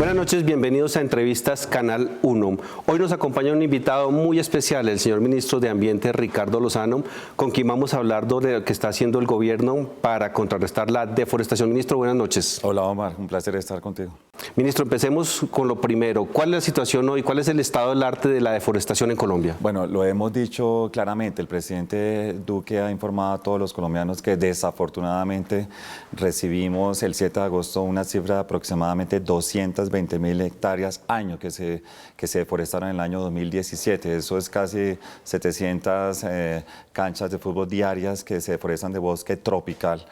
Buenas noches, bienvenidos a Entrevistas Canal 1. Hoy nos acompaña un invitado muy especial, el señor ministro de Ambiente, Ricardo Lozano, con quien vamos a hablar de lo que está haciendo el gobierno para contrarrestar la deforestación. Ministro, buenas noches. Hola Omar, un placer estar contigo. Ministro, empecemos con lo primero. ¿Cuál es la situación hoy? ¿Cuál es el estado del arte de la deforestación en Colombia? Bueno, lo hemos dicho claramente. El presidente Duque ha informado a todos los colombianos que desafortunadamente recibimos el 7 de agosto una cifra de aproximadamente 220.000 hectáreas año que se deforestaron en el año 2017. Eso es casi 700 canchas de fútbol diarias que se deforestan de bosque tropical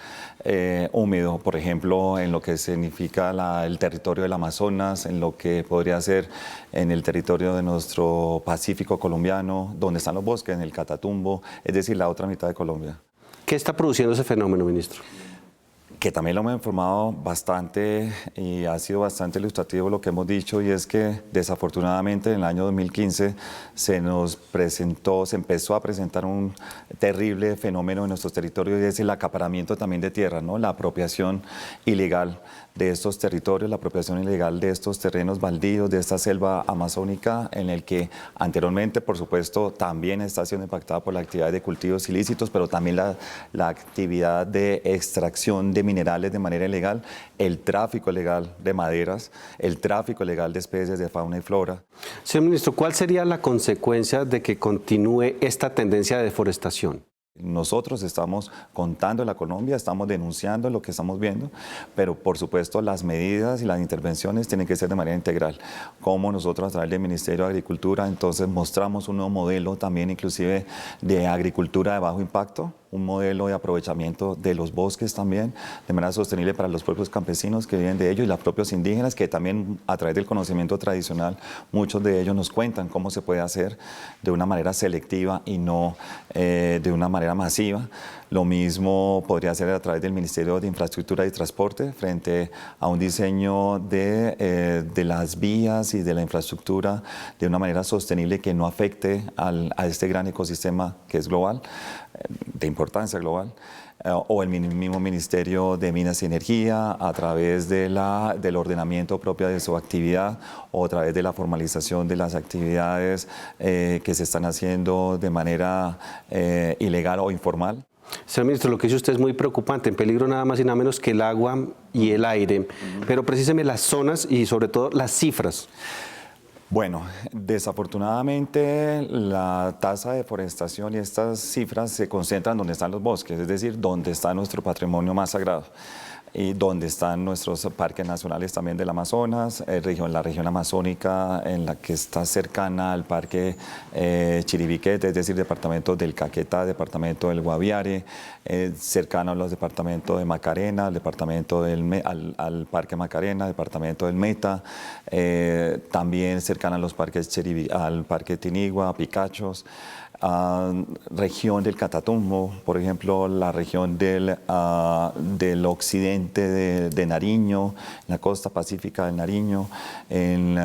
húmedo, por ejemplo, en lo que significa el territorio del Amazonas, en lo que podría ser en el territorio de nuestro Pacífico colombiano, donde están los bosques, en el Catatumbo, es decir, la otra mitad de Colombia. ¿Qué está produciendo ese fenómeno, ministro? Que también lo hemos informado bastante y ha sido bastante ilustrativo lo que hemos dicho, y es que desafortunadamente en el año 2015 se empezó a presentar un terrible fenómeno en nuestros territorios, y es el acaparamiento también de tierra, ¿no? La apropiación ilegal de estos territorios, la apropiación ilegal de estos terrenos baldíos, de esta selva amazónica, en el que anteriormente, por supuesto, también está siendo impactada por la actividad de cultivos ilícitos, pero también la actividad de extracción de minerales de manera ilegal, el tráfico ilegal de maderas, el tráfico ilegal de especies de fauna y flora. Señor ministro, ¿cuál sería la consecuencia de que continúe esta tendencia de deforestación? Nosotros estamos contando a Colombia, estamos denunciando lo que estamos viendo, pero por supuesto las medidas y las intervenciones tienen que ser de manera integral. Como nosotros a través del Ministerio de Agricultura entonces mostramos un nuevo modelo también inclusive de agricultura de bajo impacto, un modelo de aprovechamiento de los bosques también, de manera sostenible para los propios campesinos que viven de ello y los propios indígenas, que también a través del conocimiento tradicional, muchos de ellos nos cuentan cómo se puede hacer de una manera selectiva y no de una manera masiva. Lo mismo podría ser a través del Ministerio de Infraestructura y Transporte, frente a un diseño de las vías y de la infraestructura de una manera sostenible que no afecte a este gran ecosistema que es global, de importancia global, o el mismo Ministerio de Minas y Energía a través del ordenamiento propio de su actividad, o a través de la formalización de las actividades que se están haciendo de manera ilegal o informal. Señor ministro, lo que dice usted es muy preocupante, en peligro nada más y nada menos que el agua y el aire, pero precíseme las zonas y sobre todo las cifras. Bueno, desafortunadamente la tasa de deforestación y estas cifras se concentran donde están los bosques, es decir, donde está nuestro patrimonio más sagrado y donde están nuestros parques nacionales también del Amazonas, la región amazónica en la que está cercana al parque Chiribiquete, es decir, departamento del Caquetá, departamento del Guaviare, cercano a los departamentos de Macarena, al al parque Macarena, departamento del Meta, también cercano a los parques al parque Tinigua, Picachos, región del Catatumbo, por ejemplo, la región del occidente de Nariño, la costa pacífica del Nariño, en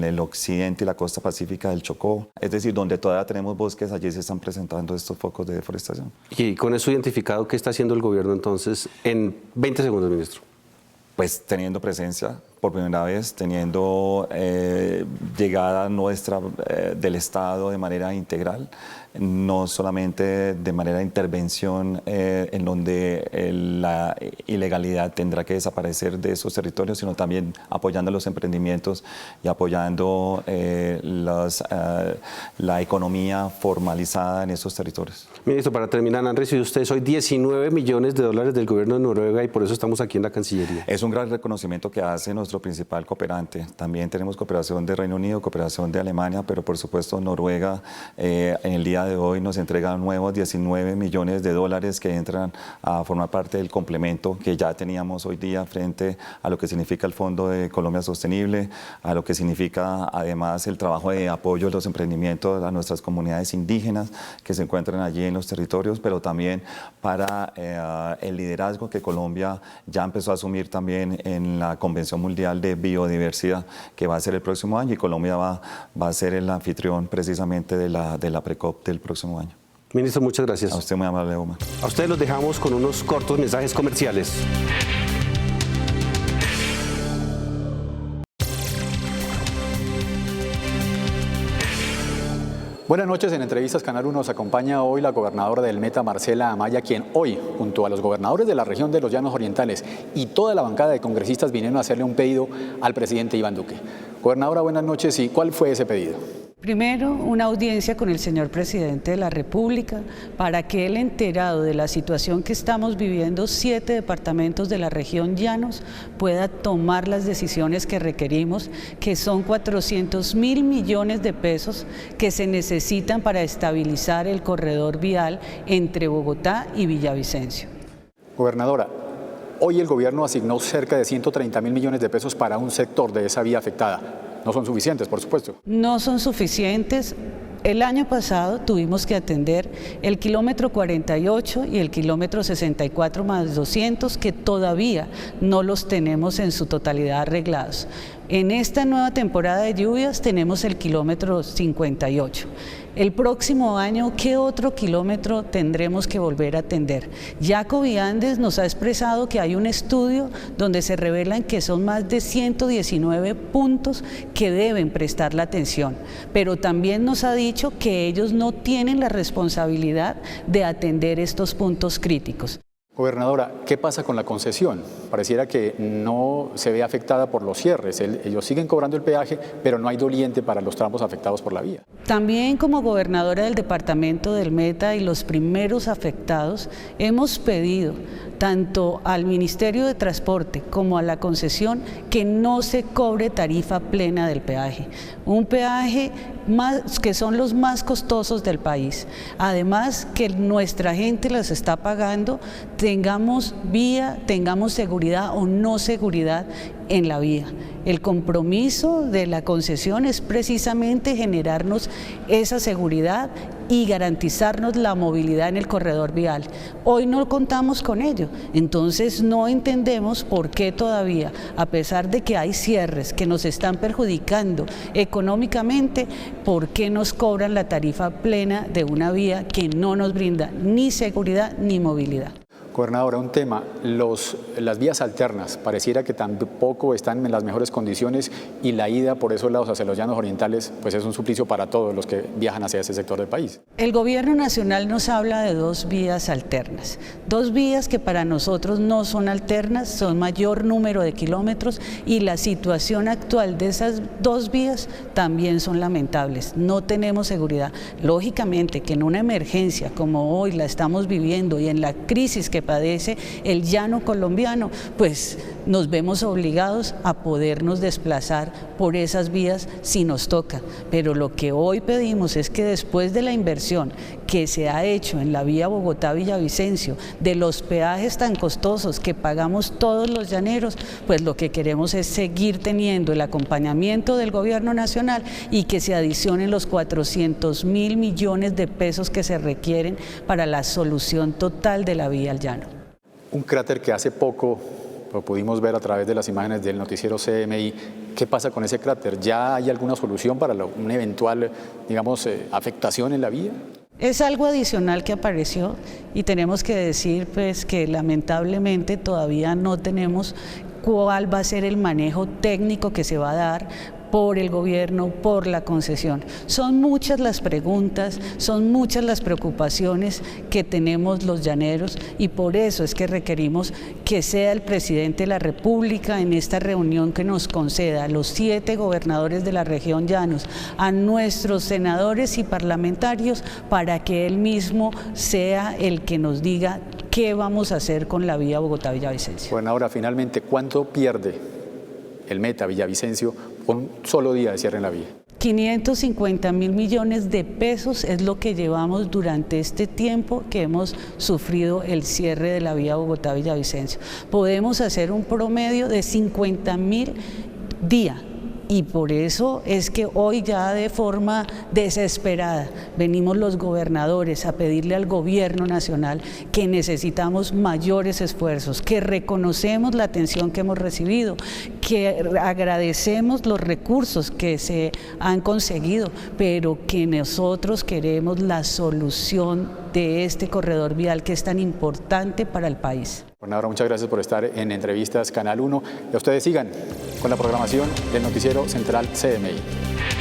el occidente y la costa pacífica del Chocó. Es decir, donde todavía tenemos bosques, allí se están presentando estos focos de deforestación. Y con eso identificado, ¿qué está haciendo el gobierno entonces en 20 segundos, ministro? Pues teniendo presencia por primera vez, teniendo llegada nuestra del Estado de manera integral, no solamente de manera de intervención en donde la ilegalidad tendrá que desaparecer de esos territorios, sino también apoyando los emprendimientos y apoyando la economía formalizada en esos territorios. Ministro, para terminar, han recibido ustedes hoy 19 millones de dólares del gobierno de Noruega y por eso estamos aquí en la Cancillería. Es un gran reconocimiento que hace nuestro principal cooperante. También tenemos cooperación de Reino Unido, cooperación de Alemania, pero por supuesto Noruega en el día de hoy nos entrega nuevos 19 millones de dólares que entran a formar parte del complemento que ya teníamos hoy día frente a lo que significa el Fondo de Colombia Sostenible, a lo que significa además el trabajo de apoyo a los emprendimientos a nuestras comunidades indígenas que se encuentran allí en los territorios, pero también para el liderazgo que Colombia ya empezó a asumir también en la Convención Mundial de Biodiversidad, que va a ser el próximo año, y Colombia va a ser el anfitrión precisamente de la PRECOP del próximo año. Ministro, muchas gracias. A usted muy amable, Omar. A ustedes los dejamos con unos cortos mensajes comerciales. Buenas noches, en Entrevistas Canal 1 nos acompaña hoy la gobernadora del Meta, Marcela Amaya, quien hoy, junto a los gobernadores de la región de los Llanos Orientales y toda la bancada de congresistas, vinieron a hacerle un pedido al presidente Iván Duque. Gobernadora, buenas noches, ¿y cuál fue ese pedido? Primero, una audiencia con el señor presidente de la República para que él, enterado de la situación que estamos viviendo 7 departamentos de la región Llanos, pueda tomar las decisiones que requerimos, que son 400.000 millones de pesos que se necesitan para estabilizar el corredor vial entre Bogotá y Villavicencio. Gobernadora, hoy el gobierno asignó cerca de 130.000 millones de pesos para un sector de esa vía afectada. No son suficientes, por supuesto. No son suficientes. El año pasado tuvimos que atender el kilómetro 48 y el kilómetro 64 más 200, que todavía no los tenemos en su totalidad arreglados. En esta nueva temporada de lluvias tenemos el kilómetro 58. El próximo año, ¿qué otro kilómetro tendremos que volver a atender? Jaco Viandes nos ha expresado que hay un estudio donde se revelan que son más de 119 puntos que deben prestar la atención, pero también nos ha dicho que ellos no tienen la responsabilidad de atender estos puntos críticos. Gobernadora, ¿qué pasa con la concesión? Pareciera que no se ve afectada por los cierres. Ellos siguen cobrando el peaje, pero no hay doliente para los tramos afectados por la vía. También, como gobernadora del departamento del Meta y los primeros afectados, hemos pedido tanto al Ministerio de Transporte como a la concesión que no se cobre tarifa plena del peaje. Un peaje que son los más costosos del país. Además, que nuestra gente las está pagando, tengamos vía, tengamos seguridad o no seguridad en la vía. El compromiso de la concesión es precisamente generarnos esa seguridad y garantizarnos la movilidad en el corredor vial. Hoy no contamos con ello, entonces no entendemos por qué todavía, a pesar de que hay cierres que nos están perjudicando económicamente, por qué nos cobran la tarifa plena de una vía que no nos brinda ni seguridad ni movilidad. Gobernadora, un tema, las vías alternas, pareciera que tampoco están en las mejores condiciones y la ida por esos lados hacia los Llanos Orientales pues es un suplicio para todos los que viajan hacia ese sector del país. El gobierno nacional nos habla de 2 vías alternas, 2 vías que para nosotros no son alternas, son mayor número de kilómetros y la situación actual de esas 2 vías también son lamentables, no tenemos seguridad. Lógicamente que en una emergencia como hoy la estamos viviendo y en la crisis que padece el llano colombiano, pues nos vemos obligados a podernos desplazar por esas vías si nos toca. Pero lo que hoy pedimos es que después de la inversión que se ha hecho en la vía Bogotá-Villavicencio, de los peajes tan costosos que pagamos todos los llaneros, pues lo que queremos es seguir teniendo el acompañamiento del gobierno nacional y que se adicionen los 400.000 millones de pesos que se requieren para la solución total de la vía al llano. Un cráter que hace poco lo pudimos ver a través de las imágenes del noticiero CMI. ¿Qué pasa con ese cráter? ¿Ya hay alguna solución para una eventual, digamos, afectación en la vía? Es algo adicional que apareció y tenemos que decir pues que lamentablemente todavía no tenemos cuál va a ser el manejo técnico que se va a dar por el gobierno, por la concesión. Son muchas las preguntas, son muchas las preocupaciones que tenemos los llaneros y por eso es que requerimos que sea el presidente de la República en esta reunión que nos conceda a los 7 gobernadores de la región Llanos, a nuestros senadores y parlamentarios, para que él mismo sea el que nos diga qué vamos a hacer con la vía Bogotá-Villavicencio. Bueno, ahora finalmente, ¿cuánto pierde el Meta Villavicencio con un solo día de cierre en la vía? 550.000 millones de pesos es lo que llevamos durante este tiempo que hemos sufrido el cierre de la vía Bogotá-Villavicencio. Podemos hacer un promedio de 50.000 día. Y por eso es que hoy ya de forma desesperada venimos los gobernadores a pedirle al gobierno nacional que necesitamos mayores esfuerzos, que reconocemos la atención que hemos recibido, que agradecemos los recursos que se han conseguido, pero que nosotros queremos la solución de este corredor vial que es tan importante para el país. Gobernadora, muchas gracias por estar en Entrevistas Canal 1 y a ustedes sigan con la programación del Noticiero Central CMI.